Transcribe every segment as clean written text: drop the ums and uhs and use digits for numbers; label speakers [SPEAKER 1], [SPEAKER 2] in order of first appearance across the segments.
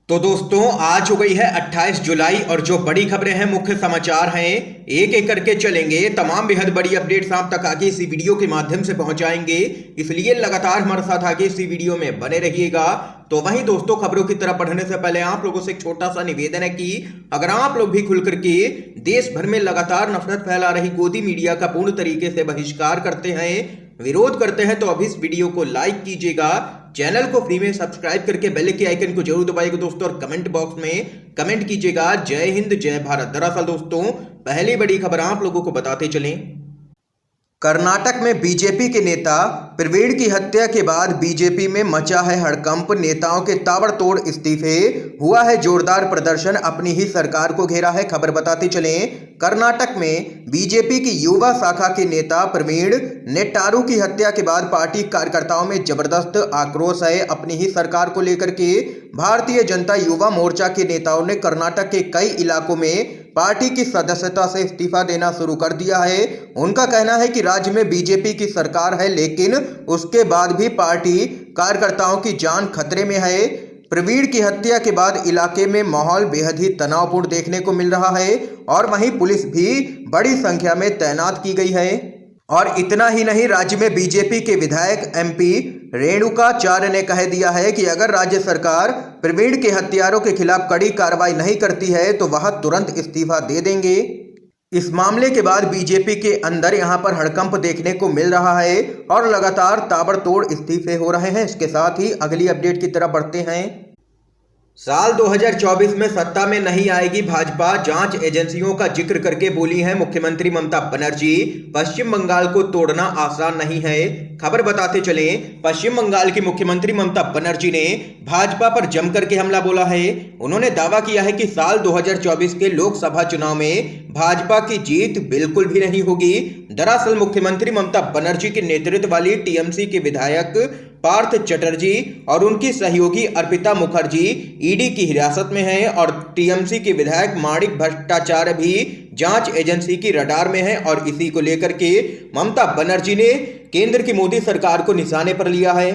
[SPEAKER 1] तो दोस्तों आज हो गई है 28 जुलाई और जो बड़ी खबरें हैं, मुख्य समाचार हैं, एक एक करके चलेंगे। तमाम बेहद बड़ी अपडेट्स आप तक आगे इसी वीडियो के माध्यम से पहुंचाएंगे, इसलिए लगातार हमारे साथ आगे इसी वीडियो में बने रहिएगा। तो वहीं दोस्तों, खबरों की तरफ बढ़ने से पहले आप लोगों से एक छोटा सा निवेदन है कि अगर आप लोग भी खुल करके देश भर में लगातार नफरत फैला रही गोदी मीडिया का पूर्ण तरीके से बहिष्कार करते हैं, विरोध करते हैं, तो अभी इस वीडियो को लाइक कीजिएगा, चैनल को फ्री में सब्सक्राइब करके बेल के आइकन को जरूर दबाइएगा दोस्तों, और कमेंट बॉक्स में कमेंट कीजिएगा जय हिंद जय भारत। दरअसल दोस्तों, पहली बड़ी खबर आप लोगों को बताते चलें। कर्नाटक में बीजेपी के नेता प्रवीण की हत्या के बाद बीजेपी में मचा है हड़कंप। नेताओं के ताबड़तोड़ इस्तीफे, हुआ है जोरदार प्रदर्शन, अपनी ही सरकार को घेरा है। खबर बताते चलें, कर्नाटक में बीजेपी की युवा शाखा के नेता प्रवीण नेट्टारू की हत्या के बाद पार्टी कार्यकर्ताओं में जबरदस्त आक्रोश है। अपनी ही सरकार को लेकर के भारतीय जनता युवा मोर्चा के नेताओं ने कर्नाटक के कई इलाकों में पार्टी की सदस्यता से इस्तीफा देना शुरू कर दिया है। उनका कहना है कि राज्य में बीजेपी की सरकार है, लेकिन उसके बाद भी पार्टी कार्यकर्ताओं की जान खतरे में है। प्रवीण की हत्या के बाद इलाके में माहौल बेहद ही तनावपूर्ण देखने को मिल रहा है और वहीं पुलिस भी बड़ी संख्या में तैनात की गई है। और इतना ही नहीं, राज्य में बीजेपी के विधायक एमपी रेणुकाचार्य ने कह दिया है कि अगर राज्य सरकार प्रवीण के हत्यारों के खिलाफ कड़ी कार्रवाई नहीं करती है तो वह तुरंत इस्तीफा दे देंगे। इस मामले के बाद बीजेपी के अंदर यहां पर हड़कंप देखने को मिल रहा है और लगातार ताबड़तोड़ इस्तीफे हो रहे हैं। इसके साथ ही अगली अपडेट की तरफ बढ़ते हैं। साल 2024 में सत्ता में नहीं आएगी भाजपा, जांच एजेंसियों का जिक्र करके बोली है मुख्यमंत्री ममता बनर्जी। पश्चिम बंगाल को तोड़ना आसान नहीं है। खबर बताते चलें, पश्चिम बंगाल की मुख्यमंत्री ममता बनर्जी ने भाजपा पर जमकर के हमला बोला है। उन्होंने दावा किया है कि साल 2024 के लोकसभा चुनाव में भाजपा की जीत बिल्कुल भी नहीं होगी। दरअसल मुख्यमंत्री ममता बनर्जी के नेतृत्व वाली टीएमसी के विधायक पार्थ चटर्जी और उनकी सहयोगी अर्पिता मुखर्जी ईडी की हिरासत में हैं और टीएमसी के विधायक माणिक भट्टाचार्य भी जांच एजेंसी की रडार में हैं। और इसी को लेकर के ममता बनर्जी ने केंद्र की मोदी सरकार को निशाने पर लिया है।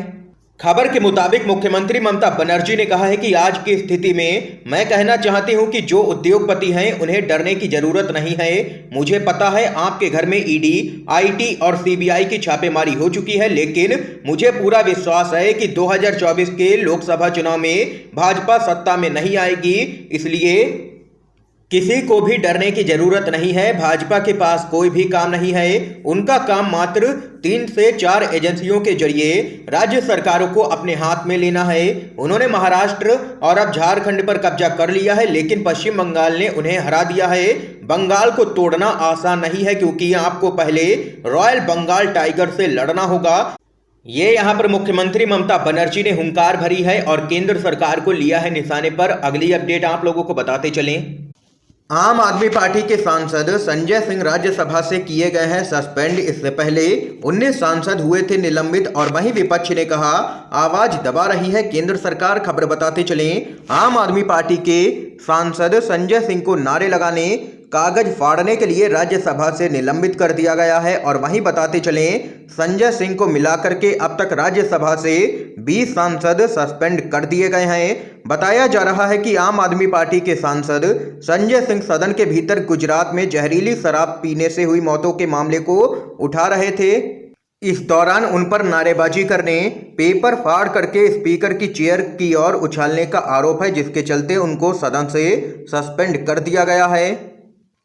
[SPEAKER 1] खबर के मुताबिक मुख्यमंत्री ममता बनर्जी ने कहा है कि आज की स्थिति में मैं कहना चाहती हूं कि जो उद्योगपति हैं उन्हें डरने की जरूरत नहीं है। मुझे पता है आपके घर में ईडी, आईटी और सीबीआई की छापेमारी हो चुकी है, लेकिन मुझे पूरा विश्वास है कि 2024 के लोकसभा चुनाव में भाजपा सत्ता में नहीं आएगी, इसलिए किसी को भी डरने की जरूरत नहीं है। भाजपा के पास कोई भी काम नहीं है। उनका काम मात्र 3 से 4 एजेंसियों के जरिए राज्य सरकारों को अपने हाथ में लेना है। उन्होंने महाराष्ट्र और अब झारखंड पर कब्जा कर लिया है, लेकिन पश्चिम बंगाल ने उन्हें हरा दिया है। बंगाल को तोड़ना आसान नहीं है, क्योंकि आपको पहले रॉयल बंगाल टाइगर से लड़ना होगा। ये यहाँ पर मुख्यमंत्री ममता बनर्जी ने हुंकार भरी है और केंद्र सरकार को लिया है निशाने पर। अगली अपडेट आप लोगों को बताते चलें। आम आदमी पार्टी के सांसद संजय सिंह राज्यसभा से किए गए हैं सस्पेंड। इससे पहले 19 सांसद हुए थे निलंबित और वहीं विपक्ष ने कहा आवाज दबा रही है केंद्र सरकार। खबर बताते चलें, आम आदमी पार्टी के सांसद संजय सिंह को नारे लगाने, कागज फाड़ने के लिए राज्यसभा से निलंबित कर दिया गया है। और वहीं बताते चलें, संजय सिंह को मिलाकर के अब तक राज्यसभा से 20 सांसद सस्पेंड कर दिए गए हैं। बताया जा रहा है कि आम आदमी पार्टी के सांसद संजय सिंह सदन के भीतर गुजरात में जहरीली शराब पीने से हुई मौतों के मामले को उठा रहे थे। इस दौरान उन पर नारेबाजी करने, पेपर फाड़ करके स्पीकर की चेयर की ओर उछालने का आरोप है, जिसके चलते उनको सदन से सस्पेंड कर दिया गया है।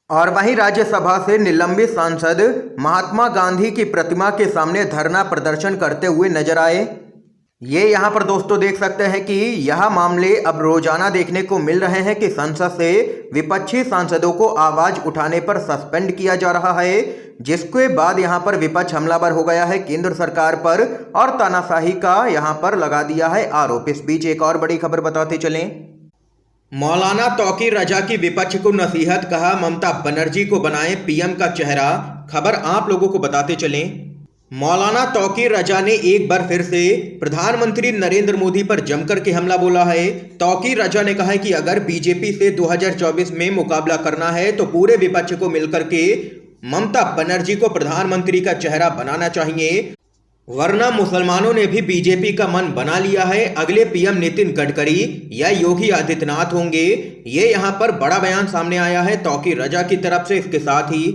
[SPEAKER 1] और वहीं राज्यसभा से निलंबित सांसद महात्मा गांधी की प्रतिमा के सामने धरना प्रदर्शन करते हुए नजर आए। ये यहाँ पर दोस्तों देख सकते हैं कि यह मामले अब रोजाना देखने को मिल रहे हैं कि संसद से विपक्षी सांसदों को आवाज उठाने पर सस्पेंड किया जा रहा है, जिसके बाद यहाँ पर विपक्ष हमलावर हो गया है केंद्र सरकार पर और तानाशाही का यहाँ पर लगा दिया है आरोप। इस बीच एक और बड़ी खबर बताते चलें। मौलाना तौकीर रजा की विपक्ष को नसीहत, कहा ममता बनर्जी को बनाएं पीएम का चेहरा। खबर आप लोगों को बताते चलें, मौलाना तौकीर रजा ने एक बार फिर से प्रधानमंत्री नरेंद्र मोदी पर जमकर के हमला बोला है। तौकीर रजा ने कहा है कि अगर बीजेपी से 2024 में मुकाबला करना है तो पूरे विपक्ष को मिलकर के ममता बनर्जी को प्रधानमंत्री का चेहरा बनाना चाहिए। वरना मुसलमानों ने भी बीजेपी का मन बना लिया है। अगले पीएम नितिन गडकरी या योगी आदित्यनाथ होंगे। ये यहाँ पर बड़ा बयान सामने आया है तौकीर रजा की तरफ से। इसके साथ ही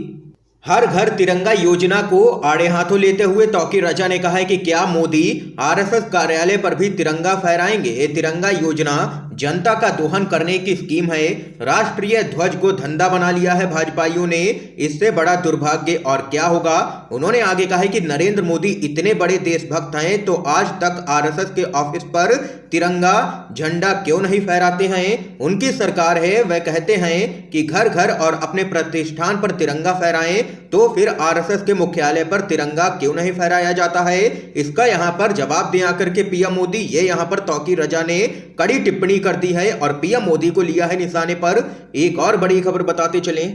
[SPEAKER 1] हर घर तिरंगा योजना को आड़े हाथों लेते हुए तौकीर रजा ने कहा है कि क्या मोदी आरएसएस कार्यालय पर भी तिरंगा फहराएंगे। ये तिरंगा योजना जनता का दोहन करने की स्कीम है। राष्ट्रीय ध्वज को धंधा बना लिया है भाजपाइयों ने। इससे बड़ा दुर्भाग्य और क्या होगा। उन्होंने आगे कहा है कि नरेंद्र मोदी इतने बड़े देशभक्त हैं तो आज तक आरएसएस के ऑफिस पर तिरंगा झंडा क्यों नहीं फहराते हैं। उनकी सरकार है, वह कहते हैं कि घर घर और अपने प्रतिष्ठान पर तिरंगा फहराएं, तो फिर आरएसएस के मुख्यालय पर तिरंगा क्यों नहीं फहराया जाता है। इसका यहां पर जवाब दे आकर के पीएम मोदी, ये यहां पर तौकीर रजा ने कड़ी टिप्पणी कर दी है और पीएम मोदी को लिया है निशाने पर। एक और बड़ी खबर बताते चलें।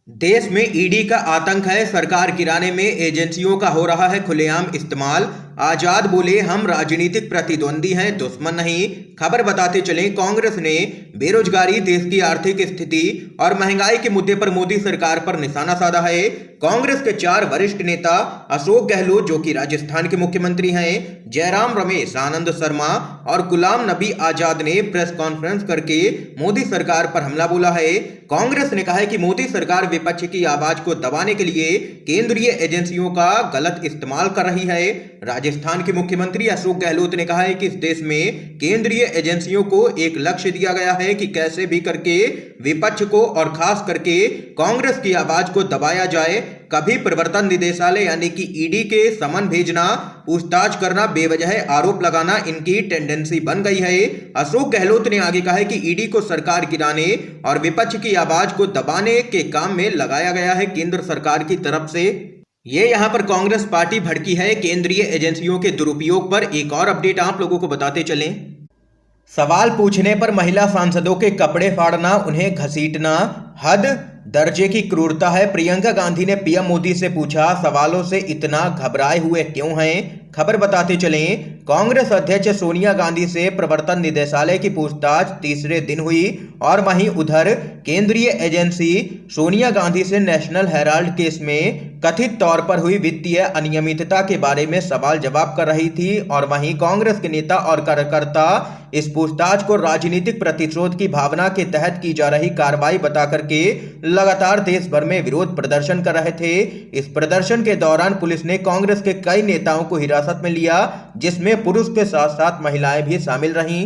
[SPEAKER 1] देश में ईडी का आतंक है। सरकार गिराने में एजेंसियों का हो रहा है खुलेआम इस्तेमाल। आजाद बोले, हम राजनीतिक प्रतिद्वंदी हैं, दुश्मन नहीं। खबर बताते चलें, कांग्रेस ने बेरोजगारी, देश की आर्थिक स्थिति और महंगाई के मुद्दे पर मोदी सरकार पर निशाना साधा है। कांग्रेस के 4 वरिष्ठ नेता अशोक गहलोत, जो कि राजस्थान के मुख्यमंत्री हैं, जयराम रमेश, आनंद शर्मा और गुलाम नबी आजाद ने प्रेस कॉन्फ्रेंस करके मोदी सरकार पर हमला बोला है। कांग्रेस ने कहा है कि मोदी सरकार विपक्ष की आवाज को दबाने के लिए केंद्रीय एजेंसियों का गलत इस्तेमाल कर रही है। राजस्थान के मुख्यमंत्री अशोक गहलोत ने कहा है कि इस देश में केंद्रीय एजेंसियों को एक लक्ष्य दिया गया है कि कैसे भी करके विपक्ष को और खास करके कांग्रेस की आवाज को दबाया जाए। कभी प्रवर्तन निदेशालय यानी कि ईडी के समन भेजना, पूछताछ करना, बेवजह आरोप लगाना इनकी टेंडेंसी बन गई है। अशोक गहलोत ने आगे कहा है कि ईडी को सरकार गिराने और विपक्ष की आवाज को दबाने के काम में लगाया गया है केंद्र सरकार की तरफ से। ये यहाँ पर कांग्रेस पार्टी भड़की है केंद्रीय एजेंसियों के दुरुपयोग पर। एक और अपडेट आप लोगों को बताते चलें। सवाल पूछने पर महिला सांसदों के कपड़े फाड़ना, उन्हें घसीटना हद दर्जे की क्रूरता है। प्रियंका गांधी ने पीएम मोदी से पूछा, सवालों से इतना घबराए हुए क्यों हैं। खबर बताते चलें, कांग्रेस अध्यक्ष सोनिया गांधी से प्रवर्तन निदेशालय की पूछताछ तीसरे दिन हुई और वहीं उधर केंद्रीय एजेंसी सोनिया गांधी से नेशनल हेराल्ड केस में कथित तौर पर हुई वित्तीय अनियमितता के बारे में सवाल जवाब कर रही थी। और वहीं कांग्रेस के नेता और कार्यकर्ता इस पूछताछ को राजनीतिक प्रतिशोध की भावना के तहत की जा रही कार्रवाई बता करके लगातार देश भर में विरोध प्रदर्शन कर रहे थे। इस प्रदर्शन के दौरान पुलिस ने कांग्रेस के कई नेताओं को हिरासत में लिया, जिसमें पुरुष के साथ साथ महिलाएं भी शामिल रहीं।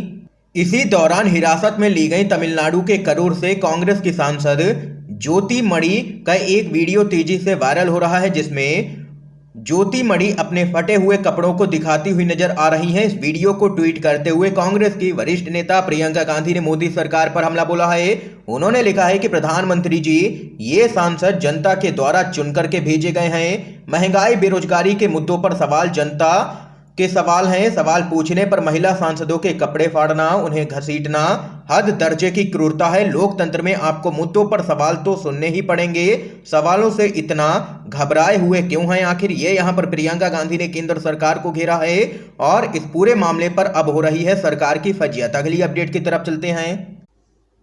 [SPEAKER 1] इसी दौरान हिरासत में ली गई तमिलनाडु के करूर से कांग्रेस की सांसद ज्योति मणि का एक वीडियो तेजी से वायरल हो रहा है, जिसमें ज्योति मणि अपने फटे हुए कपड़ों को दिखाती हुई नजर आ रही हैं। इस वीडियो को ट्वीट करते हुए कांग्रेस की वरिष्ठ नेता प्रियंका गांधी ने मोदी सरकार पर हमला बोला है। उन्होंने लिखा है कि प्रधानमंत्री जी, ये सांसद जनता के द्वारा चुनकर के भेजे गए हैं। महंगाई, बेरोजगारी के मुद्दों पर सवाल जनता के सवाल हैं। सवाल पूछने पर महिला सांसदों के कपड़े फाड़ना, उन्हें घसीटना हद दर्जे की क्रूरता है। लोकतंत्र में आपको मुद्दों पर सवाल तो सुनने ही पड़ेंगे। सवालों से इतना घबराए हुए क्यों हैं आखिर। ये यहाँ पर प्रियंका गांधी ने केंद्र सरकार को घेरा है और इस पूरे मामले पर अब हो रही है सरकार की फजीहत। अगली अपडेट की तरफ चलते हैं।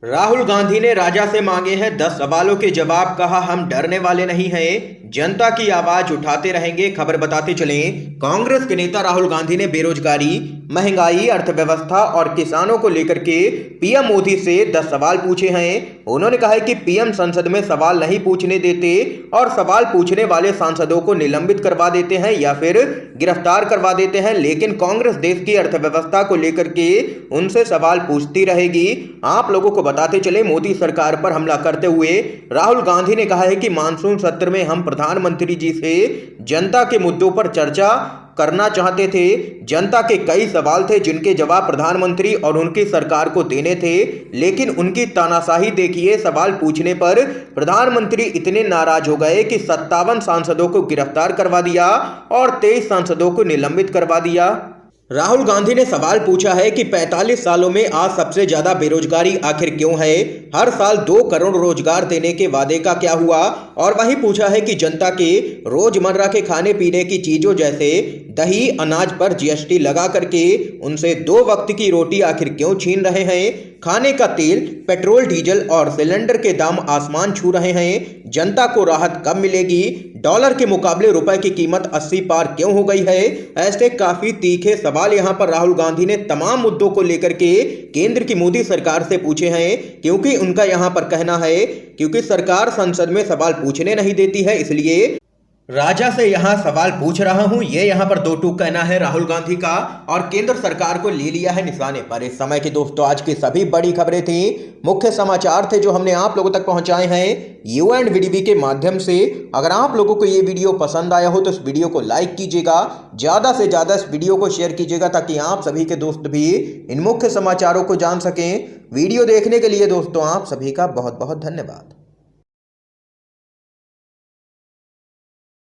[SPEAKER 1] राहुल गांधी ने राजा से मांगे हैं 10 सवालों के जवाब। कहा, हम डरने वाले नहीं हैं, जनता की आवाज उठाते रहेंगे। खबर बताते चलें, कांग्रेस के नेता राहुल गांधी ने बेरोजगारी, महंगाई, अर्थव्यवस्था और किसानों को लेकर के पीएम मोदी से 10 सवाल पूछे हैं। उन्होंने कहा है कि पीएम संसद में सवाल नहीं पूछने देते और सवाल पूछने वाले सांसदों को निलंबित करवा देते हैं या फिर गिरफ्तार करवा देते हैं, लेकिन कांग्रेस देश की अर्थव्यवस्था को लेकर के उनसे सवाल पूछती रहेगी। आप लोगों को बताते चले, मोदी सरकार पर हमला करते हुए राहुल गांधी ने कहा है कि मानसून सत्र में हम प्रधानमंत्री जी से जनता के मुद्दों पर चर्चा करना चाहते थे। जनता के कई सवाल थे जिनके जवाब प्रधानमंत्री और उनकी सरकार को देने थे, लेकिन उनकी तानाशाही देखिए। सवाल पूछने पर प्रधानमंत्री इतने नाराज हो गए कि 57 सांसदों को गिरफ्तार करवा दिया और 23 सांसदों को निलंबित करवा दिया। राहुल गांधी ने सवाल पूछा है कि 45 सालों में आज सबसे ज्यादा बेरोजगारी आखिर क्यों है। हर साल 2 करोड़ रोजगार देने के वादे का क्या हुआ। और वहीं पूछा है कि जनता के रोजमर्रा के खाने पीने की चीजों जैसे दही, अनाज पर जीएसटी लगा करके उनसे 2 वक्त की रोटी आखिर क्यों छीन रहे हैं। खाने का तेल, पेट्रोल, डीजल और सिलेंडर के दाम आसमान छू रहे हैं। जनता को राहत कब मिलेगी? डॉलर के मुकाबले रुपए की कीमत 80 पार क्यों हो गई है? ऐसे काफी तीखे सवाल यहां पर राहुल गांधी ने तमाम मुद्दों को लेकर के केंद्र की मोदी सरकार से पूछे हैं, क्योंकि उनका यहां पर कहना है क्योंकि सरकार संसद में सवाल पूछने नहीं देती है, इसलिए राजा से यहां सवाल पूछ रहा हूं। ये यहां पर दो टूक कहना है राहुल गांधी का, और केंद्र सरकार को ले लिया है निशाने पर। इस समय की दोस्तों आज की सभी बड़ी खबरें थी, मुख्य समाचार थे जो हमने आप लोगों तक पहुंचाए हैं UNVDB के माध्यम से। अगर आप लोगों को ये वीडियो पसंद आया हो तो इस वीडियो को लाइक कीजिएगा, ज्यादा से ज्यादा इस वीडियो को शेयर कीजिएगा ताकि आप सभी के दोस्त भी इन मुख्य समाचारों को जान सकें। वीडियो देखने के लिए दोस्तों आप सभी का बहुत बहुत धन्यवाद।